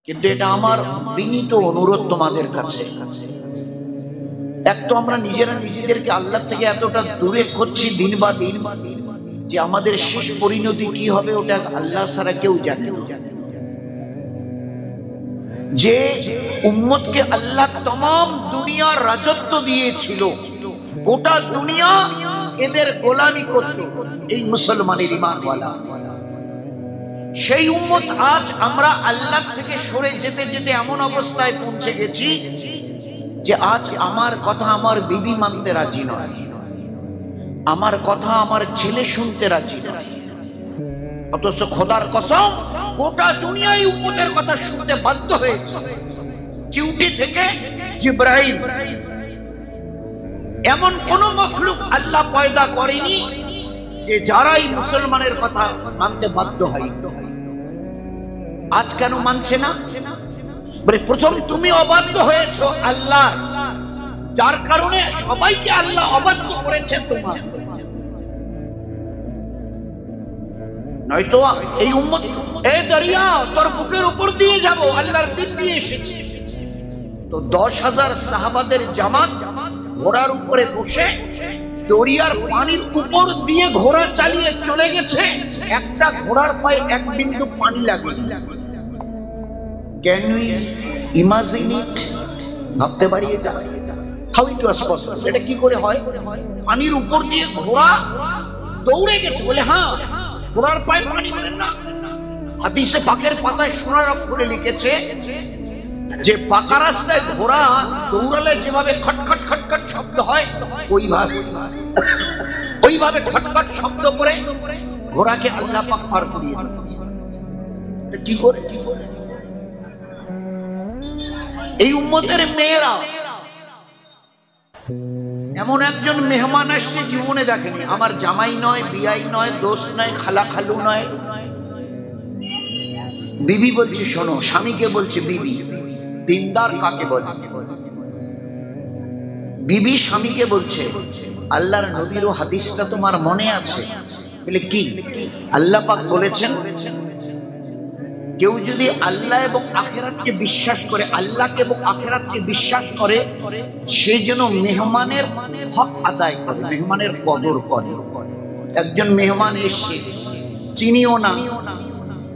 কিন্তু এটা আমার বিনীত অনুরোধ তোমাদের কাছে, এক তো আমরা নিজেরা নিজেদেরকে আল্লাহ থেকে এতটা দূরে করছি দিন বা দিন, যে আমাদের শেষ পরিণতি কি হবে ওটা আল্লাহ ছাড়া কেউ জানে না। যে উম্মতকে আল্লাহ तमाम দুনিয়ার রাজত্ব দিয়েছিল, গোটা দুনিয়া এদের গোলামি করত এই মুসলমানের ঈমানওয়ালা, সেই উম্মত আজ আমরা আল্লাহ থেকে সরে যেতে যেতে এমন অবস্থায় পৌঁছে গেছি যে আজ আমার কথা আমার বিবি মানতে রাজি নয়, আমার কথা আমার ছেলে শুনতে রাজি নয়, অথচ খোদার কসম গোটা দুনিয়ায় উম্মতের কথা শুনতে বাধ্য হয়েছে। চিউটি থেকে জিবরাইল, এমন কোন মখলুক আল্লাহ পয়দা করেনি যে যারাই মুসলমানের কথা মানতে বাধ্য হয়। আজ কেন মানছে না? বলে প্রথম তুমি অবাধ্য হয়েছো আল্লাহ, যার কারণে সবাইকে আল্লাহ অবাধ্য করেছে তোমার। নয়তো এই উম্মত এই দরিয়া তোর বুকের উপর দিয়ে যাব, আল্লাহর দিন নিয়ে এসেছে। তো 10,000 সাহাবাদের জামাত ঘোড়ার উপরে বসে দরিয়ার পানির উপর দিয়ে ঘোড়া চালিয়ে চলে গেছে, একটা ঘোড়ার পায়ে এক বিন্দু পানি লাগেনি। Can we imagine it? ভাবতে পারি এটা? How it was possible? এটা কি করে হয়? পানির উপর দিয়ে ঘোড়া দৌড়ে গেছে বলে, হ্যাঁ ঘোড়ার পায়ে পানি বলেন না। হাদিসে পাকের পাতায় সোনার অক্ষরে লিখেছে যে পাকা রাস্তায় ঘোড়া দৌড়ালে যেভাবে খটখট খটখট শব্দ হয়, ওইভাবে খটখট শব্দ করে ঘোড়াকে আল্লাহ পাক পার করিয়ে দিয়েছে। কি করে? এই উম্মতের মেয়েরা এমন একজন মেহমান আসছে জীবনে দেখেনি, আমার জামাই নয়, বিয়াই নয়, দোস্ত নয়, খালা খালু নয়। বিবি বলছে শোনো, স্বামীকে বলছে বিবি। দিনদার কাকে বলে? বিবি স্বামীকে বলছে আল্লাহর নবীর হাদিসটা তোমার মনে আছে? বলে কি? আল্লাহ পাক বলেছেন কেউ যদি আল্লাহ এবং আখিরাতকে বিশ্বাস করে, আল্লাহকে এবং আখিরাতকে বিশ্বাস করে, সে যেন মেহমানের হক আদায় করে, মেহমানের কদর করে। একজন মেহমান এসছে, চিনিও না,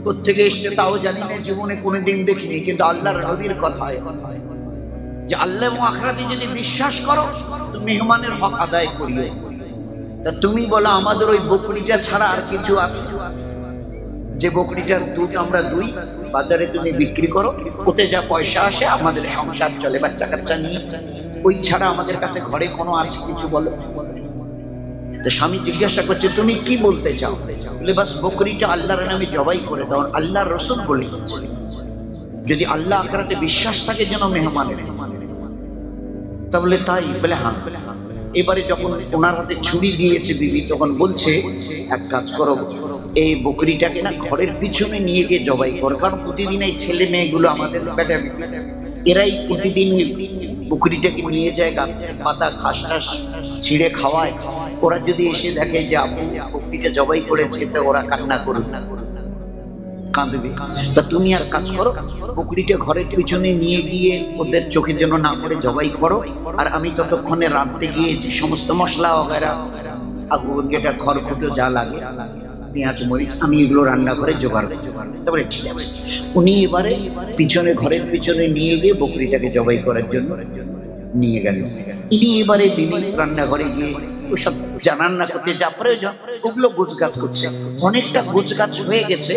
কোত্থেকে এসছে তাও জানি না, জীবনে কোনোদিন দেখিনি, কিন্তু আল্লাহর নবীর কথায় যে আল্লাহ এবং আখিরাতে যদি বিশ্বাস করো তো মেহমানের হক আদায় করিও। তা তুমি বলো আমাদের ওই বকরিটা ছাড়া আর কিছু আছে? যে বকরিটার দুধ আমরা দুই, বাজারে তুমি বিক্রি করো, ওতে যা পয়সা আসে আমাদের সংসার চলে, বাচ্চা কাচ্চা নিয়ে, ওই ছাড়া আমাদের কাছে ঘরে কোনো আছে কিছু বলো? তো স্বামী জিজ্ঞাসা করছে তুমি কি বলতে চাও? বলে বাস বকরিটা আল্লাহর নামে জবাই করে দাও, আল্লাহর রাসূল বলে গেছে যদি আল্লাহ আখিরাতে বিশ্বাস থাকে যেন মেহমানের। তা বলে তাই? বলে হ্যাঁ। এবারে যখন ওনার হাতে ছুরি দিয়েছে বিবি, তখন বলছে এক কাজ করো, এই বকরিটাকে না ঘরের পিছনে নিয়ে গিয়ে জবাই করো, কারণ প্রতিদিন এই ছেলে মেয়েগুলো আমাদের বেটা এরাই প্রতিদিন বকরিটাকে নিয়ে যায়, গাছের পাতা ঘাস টাস ছিঁড়ে খাওয়ায়। ওরা যদি এসে দেখে যে আপু বকরিটা জবাই করেছে, তো ওরা কান্না করুক, কাঁদবে। তা তুমি আর কাজ করো, বকরিটা ঘরের পিছনে নিয়ে গিয়ে ওদের চোখে যেন না পড়ে জবাই করো, আর আমি ততক্ষণে রাঁধতে গিয়ে যে সমস্ত মশলা वगैरह আগুন যেটা খড়কুটো যা লাগে, পেঁয়াজ মরিচ, আমি এগুলো রান্নাঘরে জোগাড় করবো। তারপরে ঠিক আছে। উনি এবারে পিছনে ঘরের পিছনে নিয়ে গিয়ে বকরিটাকে জবাই করার জন্য নিয়ে গেল। ইনি এবারে বিবি রান্নাঘরে গিয়ে ওসব রান্না করতে যা প্রয়োজন ওগুলো গোছগাছ করছে। অনেকটা গোছগাছ হয়ে গেছে,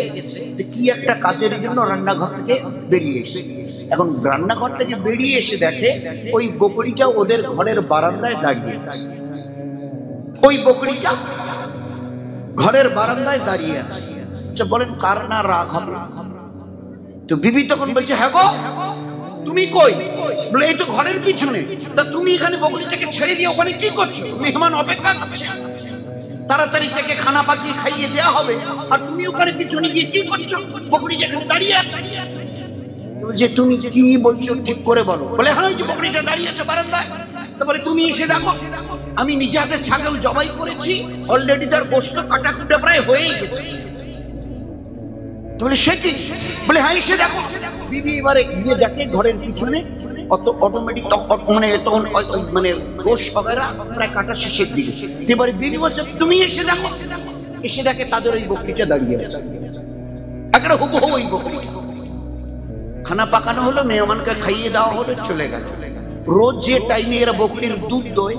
কি একটা কাজের জন্য রান্নাঘর থেকে বেরিয়ে এসে, এখন রান্নাঘর থেকে বেরিয়ে এসে দেখে ওই বকরিটা ওদের ঘরের বারান্দায় দাঁড়িয়ে আছে। ওই বকরিটা ঘরের বারান্দায় দাঁড়িয়ে আছে। বলেন কার না রাগ হবে? তো বিবি তখন বলছে হ্যাঁ গো তুমি কই? বলে এই তো ঘরের পিছনে। তা তুমি এখানে বকরিটাকে ছেড়ে দিয়ে ওখানে কি করছো? মেহমান অপেক্ষা করছে, তাড়াতাড়ি থেকে খানা পাকিয়ে খাইয়ে দেওয়া হবে, আর তুমি ওখানে পিছনে গিয়ে কি করছো? বকরিটা এখানে দাঁড়িয়ে আছে। যে তুমি কি বলছো ঠিক করে বলো। বলে হ্যাঁ ওই যে বকরিটা দাঁড়িয়ে আছে বারান্দায়। তারপরে তুমি এসে দেখো আমি নিজে হাতে ছাগল জবাই করেছি, অলরেডি তার গোশত কাটাকুটা প্রায় হয়েই গেছে। তো বলে সে কি? বলে হ্যাঁ এসে দেখো। বিবি এবারে গিয়ে দেখে ঘরের পিছনে অটোমেটিক মানে গোশ বগেরা প্রায় কাটা শেষের দিকে। এবারে বিবি বলছে তুমি এসে দেখো। এসে দেখে তাদের ওই বকরিটা দাঁড়িয়ে আছে, একটা হুবহু ওই বকরিটা। খানা পাকানো হলো, মেহমানকে খাইয়ে দেওয়া হলো, চলে গেল। রোজ যে টাইমে এরা বকরির দুধ দোয়,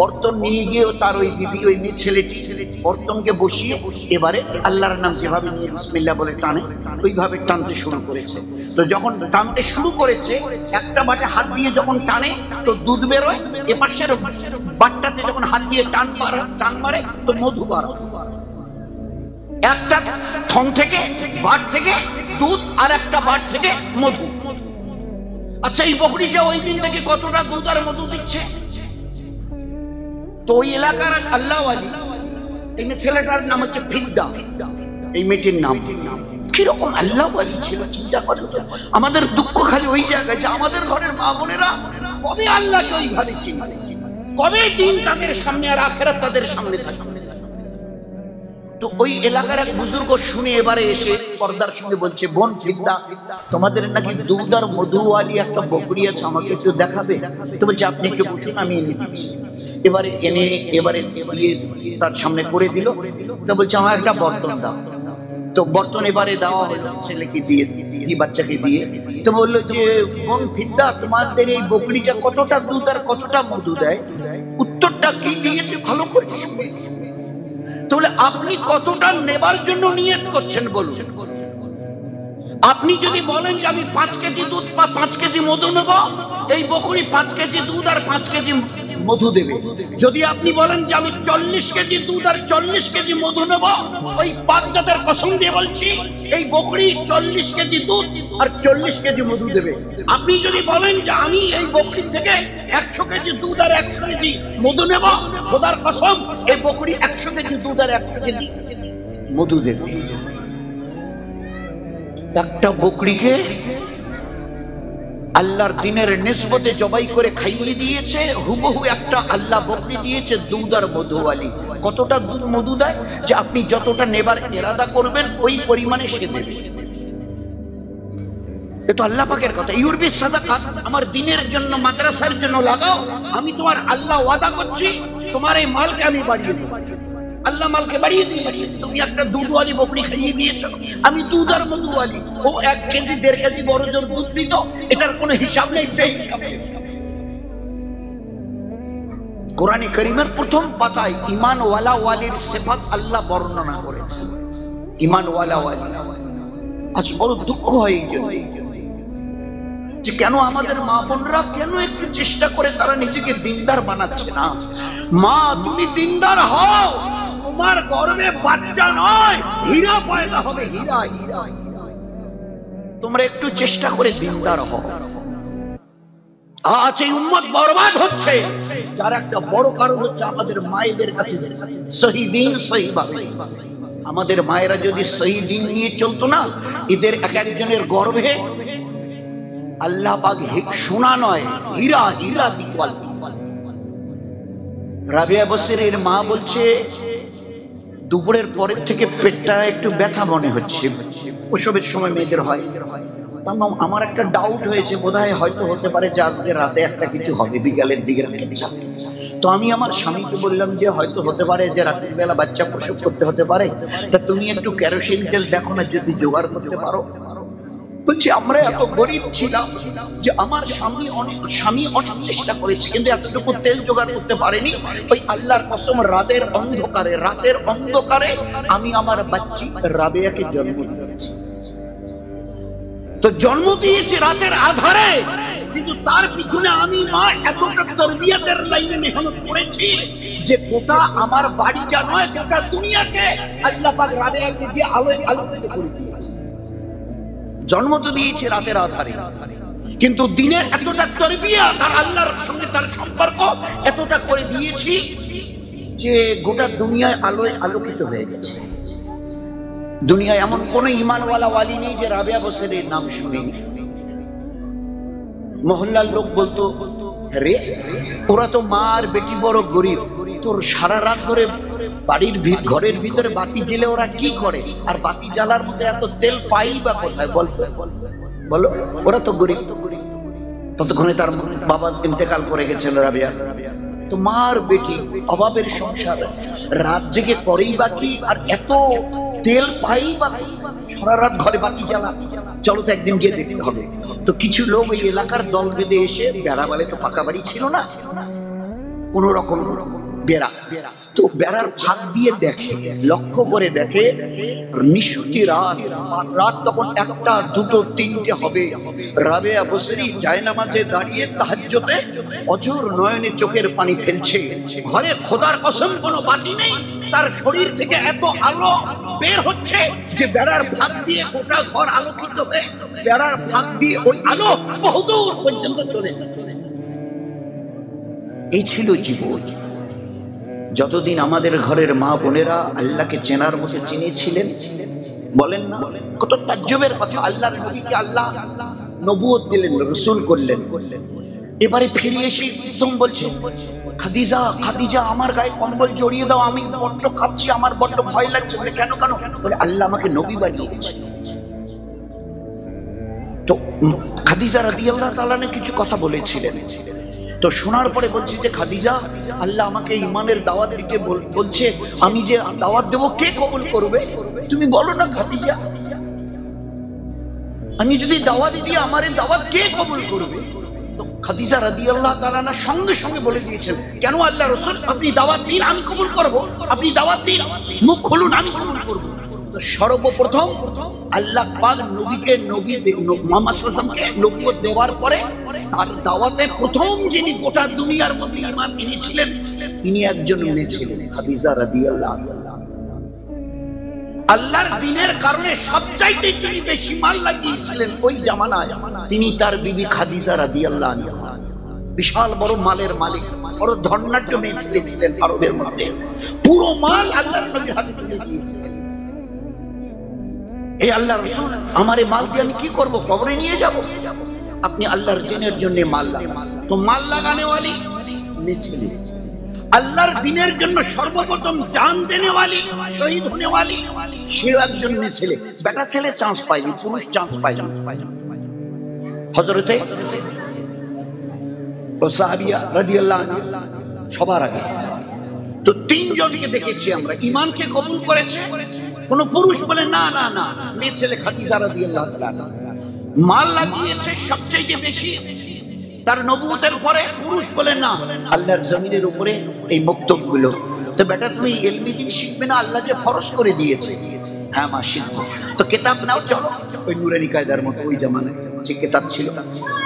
বর্তন নিয়ে গিয়ে তার ওই বিবি, ওই মেয়ে ছেলেটি বর্তনকে বসিয়ে এবারে আল্লাহর নাম যেভাবে নিয়ে বিসমিল্লাহ বলে টানে, ওইভাবে টানতে শুরু করেছে। তো যখন টানতে শুরু করেছে, একটা বাটে হাত দিয়ে যখন টানে তো দুধ বেরোয়, এপাশের বাটটাতে যখন হাত দিয়ে টান মারে তো মধু বার। একটা থন থেকে বাট থেকে দুধ, আর একটা বাট থেকে মধু। আচ্ছা এই বকরিটা ওই দিন থেকে কতটা দুধ আর মধু দিচ্ছে? তো ওই এলাকার আল্লাহওয়ালি, এই ছেলেটার নাম হচ্ছে ফিদ্দা, এই মেয়েটির নাম। কিরকম আল্লাহওয়ালি ছিল চিন্তা করে। আমাদের দুঃখ খালি ওই জায়গায় যে আমাদের ঘরের মা বোনেরা কবে আল্লাহকে ওইভাবে চিনবে, কবে দিন তাদের সামনে আর আখিরাত তাদের সামনে থাকবে। তো ওই এলাকার এক বুজুর্গ শুনে এবারে এসে পর্দার সঙ্গে বলছে, বোন ফিদ্দা, তোমাদের নাকি দুধ আর মধুওয়ালি একটা বকরি আছে, আমাকে একটু দেখাবে? তো বলছে আপনি একটু বসুন, আমি এনে দিচ্ছি। এবারে তার সামনে করে দিল। তো বলছে আমার একটা বর্তন দাও। তো বর্তন এবারে দেওয়া হলো ছেলেকে দিয়ে, বাচ্চাকে দিয়ে। তো বললো যে বোন ফিদ্দা, তোমাদের এই বকরিটা কতটা দুধ আর কতটা মধু দেয়? উত্তরটা কি দিয়েছে ভালো করে শুনে। তো বলে আপনি কতটা নেবার জন্য নিয়ত করছেন বলুন। আপনি যদি বলেন যে আমি 5 কেজি দুধ বা 5 কেজি মধু নেব, এই বকরি 5 কেজি দুধ আর 5 কেজি মধু দেবে। যদি আপনি বলেন যে আমি 40 কেজি দুধ আর 40 কেজি মধু নেব, ওই 5 জাতের কসম দিয়ে বলছি এই বকরি 40 কেজি দুধ আর 40 কেজি মধু দেবে। আপনি যদি বলেন যে আমি এই বকরি থেকে 100 কেজি দুধ আর 100 কেজি মধু নেব, খোদার কসম এই বকরি 100 কেজি দুধ আর 100 কেজি মধু দেবে। একটা বকরিকে আল্লাহর দিনের নিসবতে জবাই করে খাইয়ে দিয়েছে, হুবহু একটা আল্লাহ বকরি দিয়েছে দুধ আর মধুওয়ালি। কতটা দুধ মধু দেয় যে আপনি যতটা নেবার ইরাদা করবেন ওই পরিমাণে সে দেবে। এটা আল্লাহ পাকের কথা। ইউরবি সাদাকাত, আমার দিনের জন্য মাদ্রাসার জন্য লাগাও, আমি তোমার আল্লাহ ওয়াদা করছি তোমার এই মালকে আমি বাড়িয়ে দেব। আল্লাহ মালকে বাড়িয়ে দিয়েছে। তুমি একটা দুধওয়ালি বকরি খাইয়ে দিয়েছো, আমি দুধ আর মধুওয়ালি। ও 1 কেজি 1.5 কেজি বড় জোর দুধ দিত, এটার কোনো হিসাব নেই। সেই হিসাবে কোরআনে কারীমের প্রথম পাতায় ঈমান ওয়ালা ওয়ালির সিফাত আল্লাহ বর্ণনা করেছেন। ঈমান ওয়ালা ওয়ালি। আজ বড় দুঃখ হয় এই জন্য যে কেন আমাদের মা বোনরা কেন একটু চেষ্টা করে তারা নিজেকে দিনদার বানাচ্ছে না। মা তুমি দিনদার হও, তোমার গর্ভে বাচ্চা নয় হীরা পয়দা হবে, হীরা হীরা। তোমরা একটু চেষ্টা করে দিনদার হও। আজ এই উম্মত বরবাদ হচ্ছে, যার একটা বড় কারণ হচ্ছে আমাদের মায়েদের কাছে সহি দিন সহি ভাবে। আমাদের মায়েরা যদি সহি দিন নিয়ে চলতো না, এদের এক একজনের গর্ভে আল্লাহ পাক সোনা নয় হীরা হীরা দিওয়াল। রাবিয়া বসরির মা বলছে দুপুরের পরের থেকে পেটটা একটু ব্যথা মনে হচ্ছে, প্রসবের সময় মেয়েদের হয়। আমার একটা ডাউট হয়েছে, বোধহয় হয়তো হতে পারে যে আজকে রাতে একটা কিছু হবে, বিকালের দিকে। তো আমি আমার স্বামীকে বললাম যে হয়তো হতে পারে যে রাতের বেলা বাচ্চা প্রসব করতে হতে পারে, তা তুমি একটু কেরোসিন তেল দেখো না যদি জোগাড় করতে পারো। বলছি আমরা এত গরিব ছিলাম যে আমার স্বামী অনেক চেষ্টা করেছে, কিন্তু এতটুকু তেল জোগাড় করতে পারেনি। ওই আল্লাহর কসম রাতের অন্ধকারে আমি আমার বাচ্চি রাবেয়াকে জন্ম দিয়েছি। তো জন্ম দিয়েছি রাতের আধারে, কিন্তু তার পিছনে আমি মা এতটা তরবিয়তের লাইনে মেহনত করেছি যে গোটা আমার বাড়িটা নয় গোটা দুনিয়াকে আল্লাহ পাক রাবেয়াকে দিয়ে আলোকিত করে দিয়েছে। জন্ম তো দিয়েছে রাতের আধারে, কিন্তু দিনের এতটা তরবিয়ত আর আল্লাহর সঙ্গে তার সম্পর্ক এতটা করে দিয়েছি যে গোটা দুনিয়ায় আলোয় আলোকিত হয়ে গেছে। দুনিয়ায় এমন কোন ঈমানওয়ালা ওয়ালি নেই যে রাবেয়া বসরির নাম শুনেনি। মহল্লার লোক বলতো রে ওরা তো মা আর বেটি বড় গরিব, তোর সারা রাত ধরে বাড়ির ঘরের ভিতরে বাতি জ্বেলে ওরা কি করে? আর বাতি জ্বালার মতো এত তেল পাই বা কোথায় বলতো? বলো, ওরা তো গরিব। ততক্ষণে তার বাবা ইন্তেকাল করে গেছেন রাবেয়া। তো মার বেটি অভাবের সংসার, রাত জেগে করেই বাকি, আর এত তেল পাই বা সারা রাত ঘরে বাতি জ্বালা। চলো তো একদিন গিয়ে দেখতে হবে। তো কিছু লোক ওই এলাকার দল বেঁধে এসে, বেড়াবালে তো পাকা বাড়ি ছিল না, কোন রকম বেড়া, তো বেড়ার ফাঁক দিয়ে দেখে, লক্ষ্য করে দেখে নিশুতি রাত তখন 1টা 2টো 3টে হবে। রাবেয়া বসরি জায়নামাজে দাঁড়িয়ে তাহাজ্জুদে অঝোর নয়নে চোখের পানি ফেলছে। ঘরে খোদার কসম কোনো বাতি নেই, তার শরীর থেকে এত আলো বের হচ্ছে যে বেড়ার ফাঁক দিয়ে গোটা ঘর আলোকিত হয়ে বেড়ার ফাঁক দিয়ে ওই আলো বহুদূর পর্যন্ত চলে যাচ্ছে। এই ছিল জীবন। যতদিন আমাদের ঘরের মা বোনেরা আল্লাহকে চেনার মতো চিনেছিলেন, বলেন না কত তাজ্জুবের কথা। আল্লাহর নবীকে আল্লাহ নবুয়ত দিলেন, রাসূল করলেন। এবারে ফিরে এসে প্রথম বলছে, খাদিজা খাদিজা আমার গায়ে কম্বল জড়িয়ে দাও, আমি বড্ড কাঁপছি, আমার বড্ড ভয় লাগছে। বলে কেন কেন? বলে আল্লাহ আমাকে নবী বানিয়েছে। তো খাদিজা রাদিয়াল্লাহু তাআলা কিছু কথা বলেছিলেন। তো শোনার পরে বলছি যে খাদিজা, আল্লাহ আমাকে ঈমানের দাওয়াত দিতে বলছে, আমি যে দাওয়াত দেব কে কবুল করবে? তুমি বলো না খাদিজা, আমি যদি দাওয়াত দিই আমার এই দাওয়াত কে কবুল করবে? তো খাদিজা রাদিয়াল্লাহু তাআলা সঙ্গে সঙ্গে বলে দিয়েছেন, কেন আল্লাহ রাসূল, আপনি দাওয়াত দিন আমি কবুল করব, আপনি দাওয়াত দিন, মুখ খুলুন আমি কবুল করব। তো সর্বপ্রথম আল্লাহ পাক নবীকে মুহাম্মদ সাল্লাল্লাহু আলাইহি ওয়াসাল্লামকে নবুয়ত দেওয়ার পরে তার দাওয়াতে প্রথম যিনি গোটা দুনিয়ার মধ্যে ঈমান এনেছিলেন তিনি একজন মেয়ে ছিলেন, খাদিজা রাদিয়াল্লাহু আনহা। আল্লাহর দ্বীনের কারণে সবচাইতে তিনি বেশি মাল লাগিয়েছিলেন ওই জামানায় তিনি তার বিবি খাদিজা রাদিয়াল্লাহু আনহা। বিশাল বড় মালের মালিক, বড় ধনাঢ্য মেয়ে ছিলেন আরবের মধ্যে। পুরো মাল আল্লাহর নবীর হাতে তুলে দিয়েছিলেন। এই আল্লাহর রাসূল, আমার এই মাল দিয়ে আমি কি করব? কবরে নিয়ে যাব? আপনি আল্লাহর দ্বীনের জন্য মাল লাগান। তো মাল লাগানে वाली মেয়ে ছিল। আল্লাহর দ্বীনের জন্য সর্বপ্রথম জান দেনে वाली, শহীদ होने वाली সে একজন মেয়ে ছেলে। বেটা ছেলে চান্স পায়নি, পুরুষ চান্স পায় না। হযরতে সাহাবিয়া রাদিয়াল্লাহু আনহা সবার আগে। তো তিনজনকে দেখেছি আমরা ঈমানকে কবুল করেছে। কোন পুরুষ বলে না না না, মেয়ে ছেলে খাদিজা রাদিয়াল্লাহু তাআলা মাল লাগিয়েছে সবচেয়ে বেশি তার নবুয়তের পরে। পুরুষ বলে না, আল্লাহর জমিনের উপরে এই মক্তবগুলো। তো বেটা তুমি ইলমি দিন শিখবে না, আল্লাহ যে ফরজ করে দিয়েছে। হ্যাঁ মা শিখবো। তো কিতাব নাও, চলো। ওই নুরানি কায়দার মতো ওই জামানায় যে কিতাব ছিল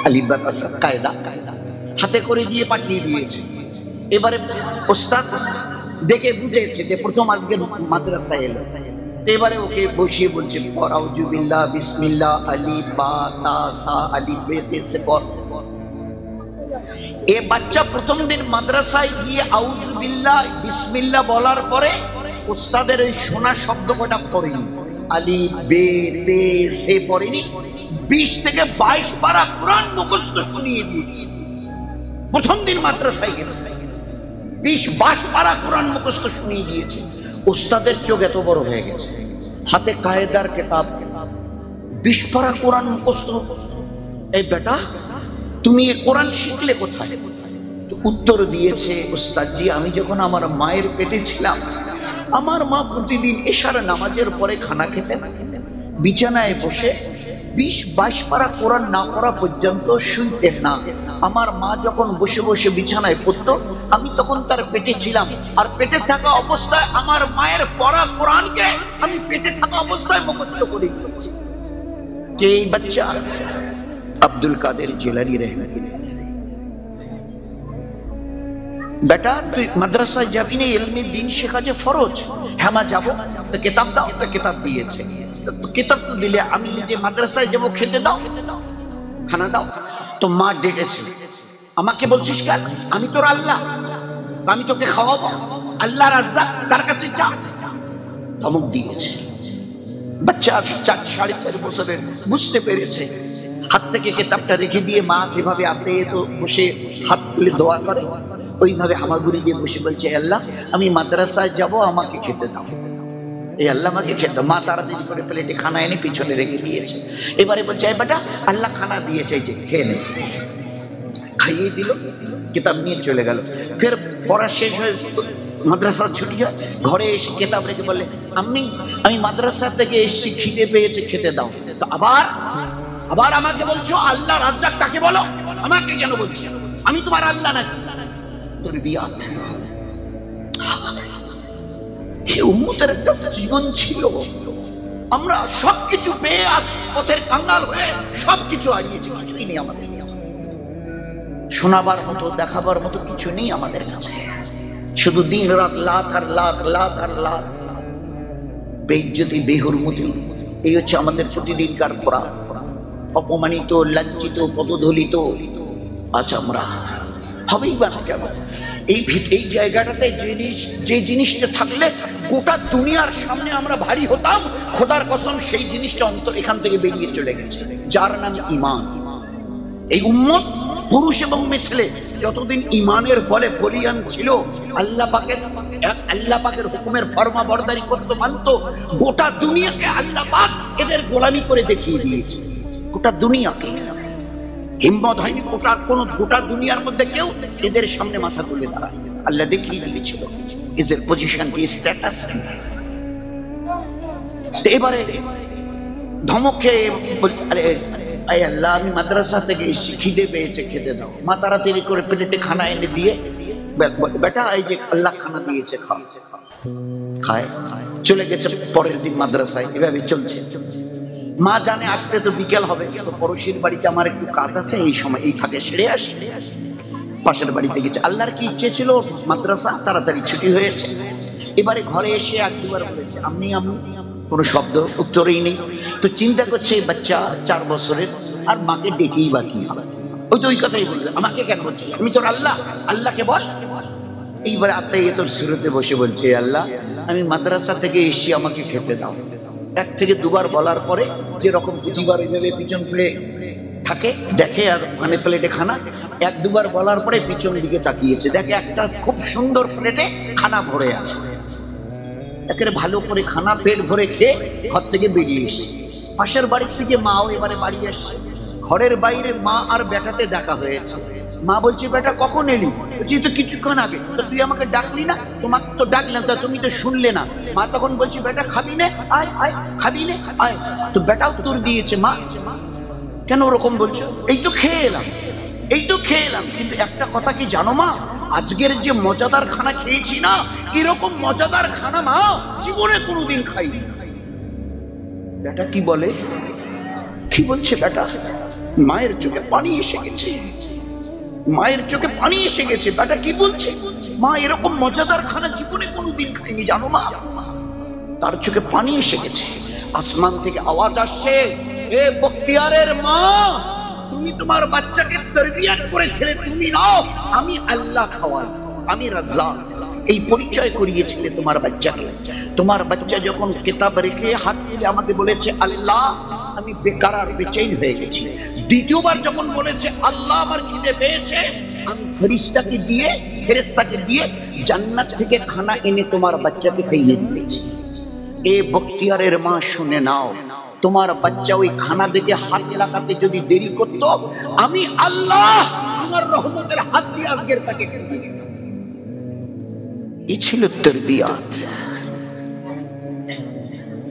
আলিফ বা তাসা কায়দা হাতে করে দিয়ে পাঠিয়ে দিয়েছে। এবারে ওস্তাদ দেখে বুঝেছে যে প্রথম আজকে মাদ্রাসায় এলো। এবারে ওকে বসিয়ে বলছে আউযু বিল্লাহ বিসমিল্লাহ আলিফ বা তা সা আলিফ বে তে সে পড়। এই বাচ্চা প্রথম দিন মাদ্রাসায় গিয়ে আউযু বিল্লাহ বিসমিল্লাহ বলার পরে ওস্তাদের ওই শোনা শব্দ কটা পড়েনি, আলিফ বে তে সে পড়েনি। 20 থেকে 22 পারা কোরআন মুখস্থ শুনিয়ে দিয়েছে। প্রথম দিন মাদ্রাসায় গেছে, 20-22 পারা কোরআন মুখস্থ শুনিয়ে দিয়েছে। ওস্তাদের চোখ এত বড় হয়ে গেছে, হাতে কায়দার কিতাব, 20 পারা কোরআন মুখস্থ। এই বেটা তুমি এই কোরআন শিখলে কোথায়? তো উত্তর দিয়েছে, ওস্তাদজি আমি যখন আমার মায়ের পেটে ছিলাম, আমার মা প্রতিদিন এশার নামাজের পরে খানা খেতেন, বিছানায় বসে 20-22 পারা কোরআন না পড়া পর্যন্ত শুইতেন না। আমার মা যখন বসে বসে বিছানায় পড়তো, আমি তখন তার পেটে ছিলাম, আর পেটে থাকা অবস্থায় আমার মায়ের পড়া কোরআনকে আমি পেটে থাকা অবস্থায় মুখস্থ করে দিয়েছি। কে এই বাচ্চা? আব্দুল কাদের জিলানী রাহমাতুল্লাহ। বেটা তুই মাদ্রাসায় যাবি না, ইলমি দ্বীন শেখা যে ফরজ। হ্যাঁ মা যাবো। তো কিতাব দাও। তো কিতাব দিয়েছে। তো কিতাব তো দিলে আমি যে মাদ্রাসায় যাবো খেতে দাও, খানা দাও। তো মা ডেটেছে, আমাকে বলছিস কেন? আমি তোর আল্লাহ, আমি তোকে খাওয়াবো। আল্লাহ রাজ্জাক, তার কাছে যা। ধমক দিয়েছে। বাচ্চা 4-4.5 বছরের, বুঝতে পেরেছে। হাত থেকে কিতাবটা রেখে দিয়ে মা যেভাবে আপনি তো বসে হাত তুলে দোয়া করে, ওইভাবে হামাগুড়ি দিয়ে বসে বলছে, আল্লাহ আমি মাদ্রাসায় যাব, আমাকে খেতে দাও। এই আল্লাহ আমাকে খেতে দাও। মা তাড়াতাড়ি করে প্লেটে খানা এনে পিছনে রেখে দিয়েছে। এবারে বলছে, এই বেটা আল্লাহ খানা দিয়েছে, যে খেয়ে নে। খাইয়ে দিল, কিতাব নিয়ে চলে গেল। ফের পড়া শেষ হয়ে মাদ্রাসা ছুটি হয়, ঘরে এসে কিতাব রেখে বলে, আমি মাদ্রাসা থেকে এসেছি, খিদে পেয়েছে, খেতে দাও। তো আবার আমাকে বলছো আল্লাহ রাজ্জাক কাকে বলো, আমাকে কেন বলছো? আমি তোমার আল্লাহ নাকি? তরবিয়াত। এই উম্মতের একটা জীবন ছিল। আমরা সবকিছু পেয়ে আজ পথের কাঙ্গাল হয়ে সবকিছু হারিয়েছি, কিছুই নেই আমাদের কাছে। শোনাবার মতো, দেখাবার মতো কিছু নেই আমাদের কাছে। শুধু দিন রাত লাত আর লাত, লাত আর লাত, বেইজ্জতি, বেহুরমতি, এই হচ্ছে আমাদের প্রতিদিনকার খোরাক। অপমানিত, লাঞ্ছিত, পদধলিত আজ আমরা হবেই বা না কেন? এই জায়গাটাতে যে জিনিসটা থাকলে গোটা দুনিয়ার সামনে আমরা ভারী হতাম, খোদার কসম সেই জিনিসটা এখান থেকে বেরিয়ে চলে গেছে, যার নাম ঈমান। এই উম্মত পুরুষ এবং মেয়ে ছেলে যতদিন ঈমানের বলে বলিয়ান ছিল, আল্লাহ পাকের হুকুমের ফরমা বরদারি করতে মানত, গোটা দুনিয়াকে আল্লাহ পাক এদের গোলামি করে দেখিয়ে দিয়েছে। গোটা দুনিয়াকে হিম্মত হয়নি গোটা দুনিয়ার মধ্যে কেউ এদের সামনে মাথা তুলে দাঁড়ায়। আল্লাহ দেখিয়ে দিয়েছিল এদের পজিশন কি, স্ট্যাটাস কি। এবারে ধমক খেয়ে আরে আল্লাহ আমি মাদ্রাসা থেকে এসেছি, খিদে পেয়েছে, খেতে দাও। মা তাড়াতাড়ি করে প্লেটে খানা এনে দিয়ে, বেটা এই যে আল্লাহ খানা দিয়েছে, খায়। চলে গেছে পরের দিন মাদ্রাসায়। এভাবে চলছে। মা জানে আসতে তো বিকেল হবে, পড়োশির বাড়িতে আমার একটু কাজ আছে, এই সময় এই ফাঁকে সেরে আসি। পাশের বাড়িতে গেছে। আল্লাহর কি ইচ্ছে ছিল, মাদ্রাসা তাড়াতাড়ি ছুটি হয়েছে। এবারে ঘরে এসে এক দুবার বলেছে আমি, কোনো শব্দ উত্তরেই নেই। তো চিন্তা করছে এই বাচ্চা 4 বছরের, আর মাকে ডেকেই বা কি হবে? ওই তো ওই কথাই বলবে, আমাকে কেন বলছি, আমি তোর আল্লাহ, আল্লাহকে বল। এইবারে আপনি তোর শুরুতে বসে বলছে, আল্লাহ আমি মাদ্রাসা থেকে এসে, আমাকে খেতে দাও। 1 থেকে 2 বার বলার পরে যেরকম প্রতিবার ওইভাবে পিছন ফিরে থাকে, দেখে আর ওখানে প্লেটে খানা। 1-2 বার বলার পরে পিছন দিকে তাকিয়েছে, দেখে একটা খুব সুন্দর প্লেটে খানা ভরে আছে। একেবারে ভালো করে খানা পেট ভরে খেয়ে ঘর থেকে বেরিয়ে এসছে। পাশের বাড়ি থেকে মাও এবারে বাড়ি এসছে। ঘরের বাইরে মা আর বেটাতে দেখা হয়েছে। মা বলছে, বেটা কখন এলি? বলছি তো কিছুক্ষণ আগে। তো তুই আমাকে ডাকলি না? তোমাকে তো ডাকলাম, তা তুমি তো শুনলে না। মা তখন বলছি, বেটা খাবি নে, আয় আয়, খাবি নে, আয়। তো বেটা উত্তর দিয়েছে, মা কেন ওরকম বলছো? এই তো খেয়ে এলাম, এই তো খেয়ে এলাম। কিন্তু একটা কথা কি জানো মা, আজকের যে মজাদার খানা খেয়েছি না, এরকম মজাদার খানা মা জীবনে কোনোদিন খাইনি। বেটা কি বলে, কি বলছে বেটা? মায়ের চোখে পানি এসে গেছে, মায়ের চোখে পানি এসে গেছে। বেটা কি বলছে, মা এরকম মজাদার খানা জীবনে কোনোদিন খাইনি জানো মা। তার চোখে পানি এসে গেছে। আসমান থেকে আওয়াজ আসছে, এ বখতিয়ারের মা, তুমি তোমার বাচ্চাকে তরবিয়ত করেছিলে, তুমি নাও, আমি আল্লাহ খাওয়াই, আমি রাজ্জাক। এই পরিচয় করিয়েছিলে তোমার বাচ্চাকে। তোমার বাচ্চা যখন কিতাব রেখে হাত তুলে আমাকে বলেছে আল্লাহ, আমি বেকার আর বেচैन হয়ে গেছি। দ্বিতীয়বার যখন বলেছে আল্লাহ আমার খিদে পেয়েছে, আমি ফেরেশতাকে দিয়ে জান্নাত থেকে খানা এনে তোমার বাচ্চাকে খাইয়ে দিয়েছি। এ বখতিয়ারের মা শুনে নাও, তোমার বাচ্চা ওই খানা দেখে হাত লাগাতে যদি দেরি করত, আমি আল্লাহ আমার রহমতের হাত দিয়ে আজকের তাকে খেতে দিতাম। এই ছিল তরবিয়ত,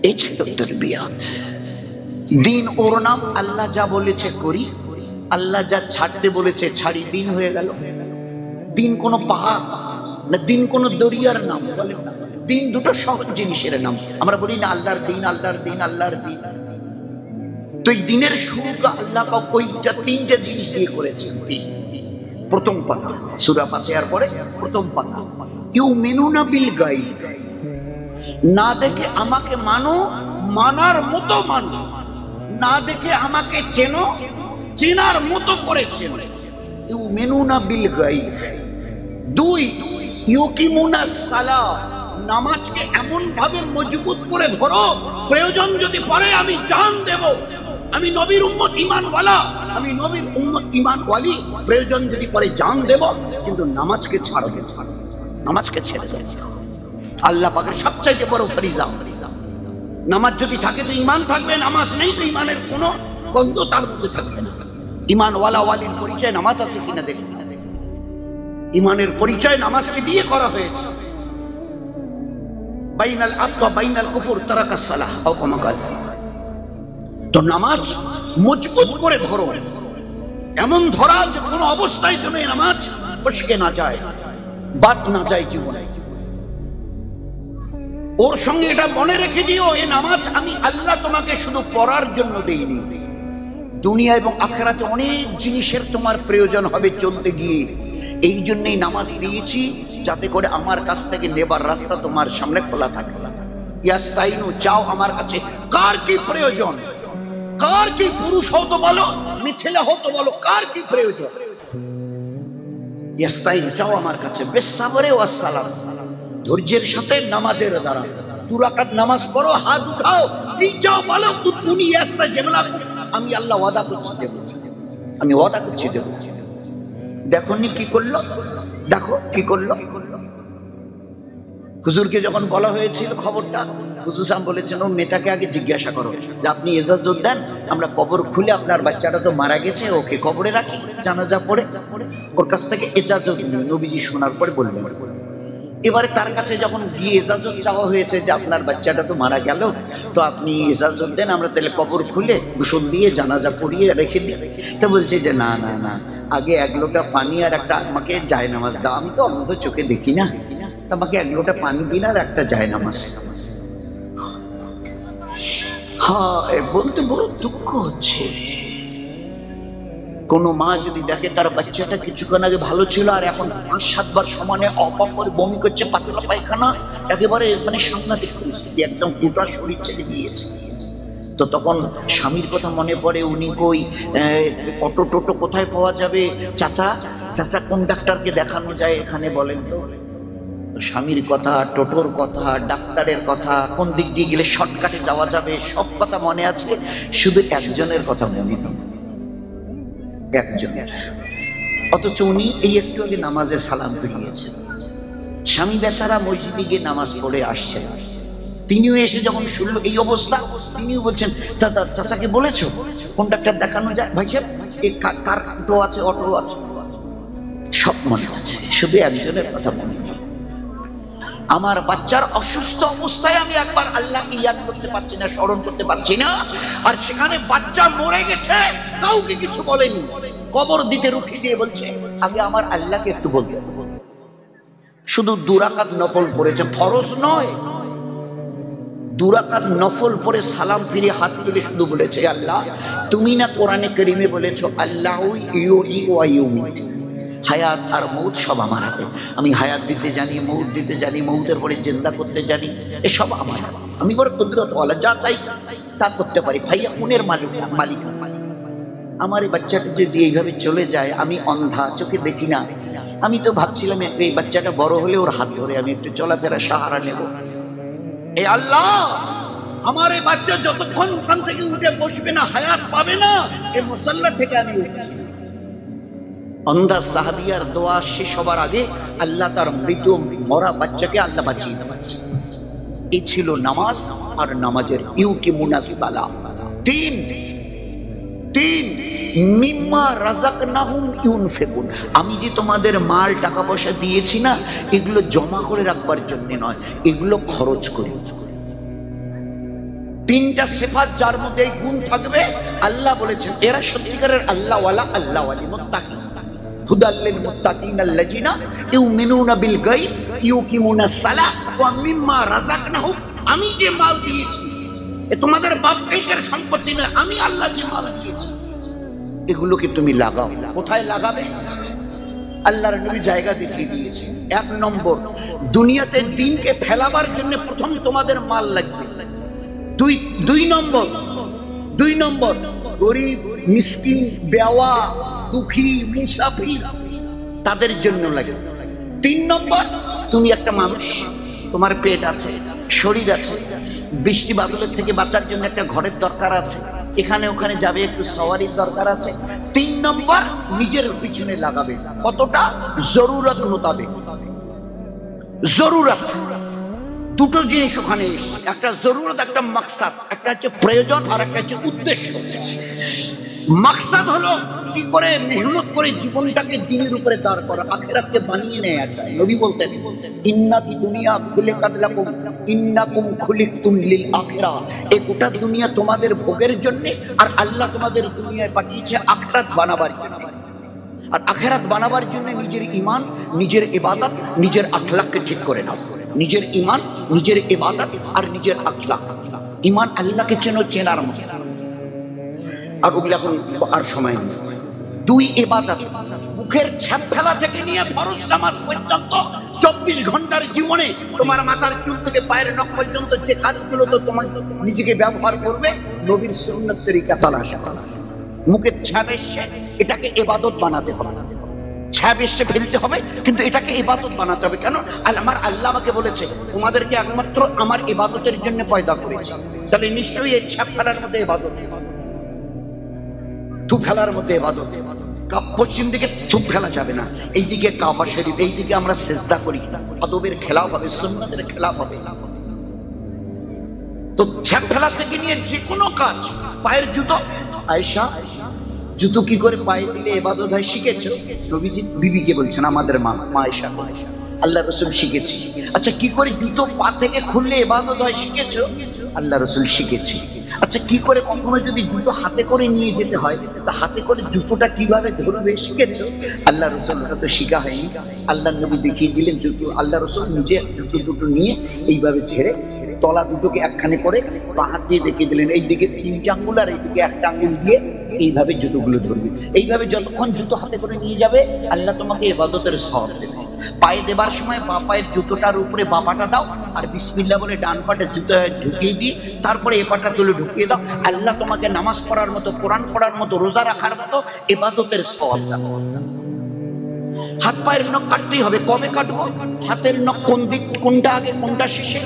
এই ছিল তরবিয়ত। দিন ওর নাম, আল্লাহ যা বলেছে করি, আল্লাহ যা ছাড়তে বলেছে ছাড়ি। দিন হয়ে গেল। দিন কোনো পাহাড় না, দিন কোনো দরিয়ার নাম বলে না। দিন দুটো সহজ জিনিসের নাম। আমরা বলি না আল্লাহর দিন, আল্লাহর দিন, আল্লাহর দিন। তো এই দিনের শুরুটা আল্লাহ পাক ওইটা 3টে জিনিস দিয়ে করেছেন। প্রথম পাতা, সূরা ফাতিহার পরে প্রথম পাতা, ইউমিনুনা বিল গায়ব, না দেখে আমাকে মানো, মানার মতো মানো, না দেখে আমাকে চেনো, চেনার মতো করে চেনো। ইউমিনুনা বিল গায়ব। 2, ইউকিমুনাস সালাহ, নামাজকে এমন ভাবে মজবুত করে ধরো, প্রয়োজন যদি পড়ে আমি জান দেব। আমি নবীর উম্মত ঈমানওয়ালা, আমি নবীর উম্মত ঈমানওয়ালি। প্রয়োজন যদি পরে জান দেব, কিন্তু নামাজকে ছাড়বে, নামাজকে ছেড়ে দেব। আল্লাহ পাকের সবচাইতে বড় ফরিজা নামাজ। যদি থাকে তো ঈমান থাকবে, নামাজ নেই তো ঈমানের কোনো গন্ধ তার মধ্যে থাকবে না। ঈমান ওয়ালা ওয়ালির পরিচয় নামাজ আছে কিনা দেখুন। ঈমানের পরিচয় নামাজকে দিয়ে করা হয়েছে। বাইনাল আবদ ওয়া বাইনাল কুফর তারাকাস সালাহ আও কামা ক্বাল। তো নামাজ মজবুত করে ধরো, এমন ধরা যে কোনো অবস্থায় তুমি নামাজ ফসকে না যায়, বাদ না যায় জীবনে। ওর সঙ্গে এটা মনে রেখে দিও, এই নামাজ আমি আল্লাহ তোমাকে শুধু পড়ার জন্য দেইনি, দুনিয়া এবং আখিরাতে অনেক জিনিসের তোমার প্রয়োজন হবে চলতে গিয়ে, এই জন্যই নামাজ দিয়েছি যাতে করে আমার কাছ থেকে নেবার রাস্তা তোমার সামনে খোলা থাকে। ইয়াস্তাইনু, চাও আমার কাছে। কার কি প্রয়োজন, কার কি, পুরুষ হও তো বলো, ছেলে হও তো বলো, কার কি প্রয়োজন? ইয়াস্তাইন, চাও আমার কাছে। বিসসাবরে ওয়াস সালাম, ধৈর্যের সাথে নামাজের দ্বারা। 2 রাকাত নামাজ পড়ো, হাত উঠাও, কি চাও বলো। উনি ইয়াস্তাজিবু লাকুম, আমি আল্লাহ ওয়াদা করছি দেব, আমি ওয়াদা করছি দেব। দেখোনি কি করলো, দেখো কি করলো। হুজুরকে যখন বলা হয়েছিল খবরটা, হুজুর সাহেব বলেছেন ও মেয়েটাকে আগে জিজ্ঞাসা করো যে আপনি ইজাজত দেন, আমরা কবর খুলে, আপনার বাচ্চাটা তো মারা গেছে, ওকে কবরে রাখি, জানাজা পড়ে। ওর কাছ থেকে ইজাজত নবীজি শোনার পরে বললেন। এবারে তার কাছে যখন গিয়ে ইজাজত চাওয়া হয়েছে যে আপনার বাচ্চাটা তো মারা গেল, তো আপনি ইজাজত দেন, আমরা তাহলে কবর খুলে গোসল দিয়ে জানাজা পড়িয়ে রেখে দিই। তো বলছে যে না না না, আগে 1 লোটা পানি আর একটা আমাকে জায়নামাজ দাও, আমি তো অন্ধ চোখে দেখি না, আমাকে 1 লোটা পানি দিন আর একটা জায়নামাজ। হ্যাঁ, বলতে বড় দুঃখ হচ্ছে। কোন মা যদি দেখে তার বাচ্চাটা কিছুক্ষণ আগে ভালো ছিল আর এখন 5-7 বার সমানে অপা করে বমি করছে, পাতলা পায়খানা, একেবারে মানে সাংঘাতিক পরিস্থিতি, একদম গোটা শরীর ছেড়ে দিয়েছে, তো তখন স্বামীর কথা মনে পড়ে। উনি কই, অটো টোটো কোথায় পাওয়া যাবে, চাচা চাচা কোন ডাক্তারকে দেখানো যায় এখানে বলেন তো। স্বামীর কথা, টোটোর কথা, ডাক্তারের কথা, কোন দিক দিয়ে গেলে শর্টকাটে যাওয়া যাবে, সব কথা মনে আছে, শুধু একজনের কথা মনে নেই, একজনের। অথচ উনি এই একটু আগে নামাজে সালাম ফিরিয়েছেন। স্বামী বেচারা মসজিদে গিয়ে নামাজ পড়ে আসছে, তিনিও এসে যখন শুনলো এই অবস্থা, তিনিও বলছেন দাদা চাচাকে বলেছো কোন ডাক্তার দেখানো যায়? ভাই সাহেব কার অটো আছে, অটো আছে, সব মনে আছে, শুধু একজনের কথা মনে নেই। আমার বাচ্চার অসুস্থ অবস্থায় আমি একবার আল্লাহকে ইয়াদ করতে পারছি না, স্মরণ করতে পারছি না, আর সেখানে বাচ্চা মরে গেছে, কাউকে কিছু বলেনি, কবর দিতে রুখি দিয়ে বলছে আগে আমার আল্লাহকে একটু বলতে। শুধু 2 রাকাত নফল পড়েছে, ফরজ নয়, 2 রাকাত নফল পড়ে সালাম ফিরে হাত তুলে শুধু বলেছে আল্লাহ তুমি না কোরআনে কারীমে বলেছো আল্লাহু ইউহয়ী ওয়া ইউমীত, হায়াত আর মৌত সব আমার হাতে, আমি হায়াত দিতে জানি, মৌত দিতে জানি, মৌতের পরে জিন্দা করতে জানি, এসব আমার, আমি বড় কুদরতওয়ালা, যা চাই তা করতে পারি, ভাইয়া উনের মালিক। আমার এই বাচ্চাটা যদি এইভাবে চলে যায়, আমি অন্ধা, চোখে দেখি না, আমি তো ভাবছিলাম এই বাচ্চাটা বড় হলে ওর হাত ধরে আমি একটু চলাফেরা সাহারা নেব। এ আল্লাহ, আমার এই বাচ্চা যতক্ষণ ওখান থেকে উঠে বসবে না, হায়াত পাবে না, এই মুসাল্লা থেকে আমি উঠছি। অন্ধা সাহাবিয়ার দোয়া শেষ হবার আগে আল্লাহ তার মৃত মরা বাচ্চাকে আল্লাহ বাঁচিয়ে দিয়েছে। এই ছিল নামাজ আর নামাজের ইউকিমুনাস সালাহ। 3 মিম্মা রাযাকনাহুম ইউনফিকুন, আমি যে তোমাদের মাল টাকা পয়সা দিয়েছি না, এগুলো জমা করে রাখবার জন্য নয়, এগুলো খরচ করি। 3টা সিফাত যার মধ্যে এই গুণ থাকবে, আল্লাহ বলেছেন এরা সত্যিকারের আল্লাহওয়ালা, আল্লাহওয়ালি, মুত্তাকি। হুদাল লিল মুত্তাকিন আল্লাযিনা ইউমিনুনা বিল গায়ব ইউকিমুনাস সালাহ ওয়া মিম্মা রাযাকনাহুম, আমি যে মাল দিয়েছি এ তোমাদের বাপ দাদার সম্পত্তি না, আমি আল্লাহ যে মাল দিয়েছি এগুলোকে তুমি লাগাও। কোথায় লাগাবে? আল্লাহর নবী জায়গা দেখিয়ে দিয়েছে। 1 নম্বর, দুনিয়াতে দ্বীনকে ফেলাবার জন্য প্রথম তোমাদের মাল লাগবে। 2 নম্বর গরিব, মিসকিন, বেওয়া, দুঃখী, মুসাফির, তাদের জন্য লাগে। 3 নম্বর, তুমি একটা মানুষ, তোমার পেট আছে, শরীর আছে, বৃষ্টি বাদলের থেকে বাঁচার জন্য একটা ঘরের দরকার আছে, এখানে ওখানে যাবে, একটু সওয়ারির দরকার আছে। 3 নম্বর নিজের পিছনে লাগাবে, কতটা? জরুরত মোতাবেক। জরুরত, দুটো জিনিস ওখানে এসছে, একটা জরুরত, একটা মাকসাদ। একটা হচ্ছে প্রয়োজন আর একটা হচ্ছে উদ্দেশ্য। মাকসাদ হলো কি করে মেহনত করে জীবনটাকে দ্বীনের উপরে দাঁড় করা, আখিরাতকে বানিয়ে নেয়া যায়। নবী বলতেন ইন্নাতি দুনিয়া খুলিকাত লাকুম ইন্নাকুম খুলিকতুম লিল আখিরাহ। এই গোটা দুনিয়া তোমাদের ভোগের জন্য, আর আল্লাহ তোমাদের দুনিয়ায় পাঠিয়েছে আখিরাত বানাবার জন্য। আর আখিরাত বানাবার জন্য নিজের ঈমান, নিজের ইবাদত, নিজের আখলাককে ঠিক করে নাও। নিজের ঈমান, নিজের ইবাদত আর নিজের আখলাক। ঈমান আল্লাহকে চেনার মতো। আর ওগুলো এখন আর সময় নেই। 2 ইবাদত, মুখের ছাপ ফেলা থেকে নিয়ে ফরজ নামাজ পর্যন্ত 24 ঘন্টার জীবনে তোমার মাথার চুল থেকে পায়ের নখ পর্যন্ত যে কাজগুলো তো তোমায় নিজেকে ব্যবহার করবে, নবীর সুন্নাত তরিকা তালাশ করা। মুখের ছাপ এসে এটাকে ইবাদত বানাতে হবে, ছাপ এসে ফেলতে হবে, কিন্তু এটাকে ইবাদত বানাতে হবে। কেন? আমার আল্লাহ আমাকে বলেছে তোমাদেরকে একমাত্র আমার ইবাদতের জন্য পয়দা করেছি। তাহলে নিশ্চয়ই এই ছাপ ফেলার মধ্যে ইবাদত, থু ফেলার মধ্যে ইবাদত। পশ্চিম দিকে থুপ ফেলা যাবে না, এইদিকে কাবা শরীফ, এইদিকে আমরা সেজদা করি, আদবের খেলাফ হবে, সুন্নতের খেলাফ হবে। তো ছাপ ফেলা থেকে নিয়ে যে কোনো কাজ, পায়ের জুতো, আয়েশা জুতো কি করে পায়ে দিলে ইবাদত হয় শিখেছো? নবীজি বিবিকে বলছেন, আমাদের মা আয়েশা, আল্লাহ রাসূল শিখেছি। আচ্ছা, কি করে জুতো পা থেকে খুললে ইবাদত হয় শিখেছো? আল্লাহ রাসূল শিখেছি। আচ্ছা, কি করে কখনো যদি জুতো হাতে করে নিয়ে যেতে হয়, তা হাতে করে জুতোটা কিভাবে ধরবে শিখেছো? আল্লাহ রাসূল ওটা তো শিখা হয়নি, আল্লাহ নবী দেখিয়ে দিলেন জুতো। আল্লাহ রাসূল নিজে জুতো দুটো নিয়ে এইভাবে ঝেড়ে তলা দুটোকে একখানে করে বা হাত দিয়ে দেখিয়ে দিলেন, এইদিকে 3 আঙ্গুল আর এইদিকে 1 আঙ্গুল দিয়ে এইভাবে জুতোগুলো ধরবে। এইভাবে যতক্ষণ জুতো হাতে করে নিয়ে যাবে, আল্লাহ তোমাকে ইবাদতের সওয়াব দেবে। পায়ে দেবার সময় বা পায়ের জুতোটার উপরে বা পাটা দাও, আর বিসমিল্লাহ বলে ডান পাটা জুতো ঢুকিয়ে দিয়ে তারপরে এ পাটা তুলে ঢুকিয়ে দাও। আল্লাহ তোমাকে নামাজ পড়ার মতো, কোরআন পড়ার মতো, রোজা রাখার মতো ইবাদতের সওয়াব দেবে। হাত পায়ের নখ কাটতেই হবে। কবে কাটবো? হাতের নখ কোন দিক, কোনটা আগে কোনটা শেষে?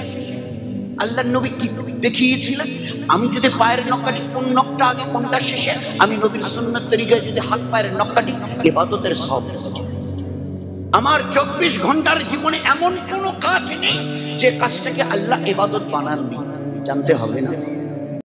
আল্লাহ নবী কি দেখিয়েছিলেন? আমি যদি পায়ের নখ কাটি, কোন নখটা আগে কোনটা শেষে? আমি নবীর সুন্নাত তরিকায় যদি হাত পায়ের নখ কাটি, ইবাদতের সওয়াব। আমার 24 ঘন্টার জীবনে এমন কোন কাজ নেই যে কাজটাকে আল্লাহ ইবাদত বানাননি। জানতে হবে না?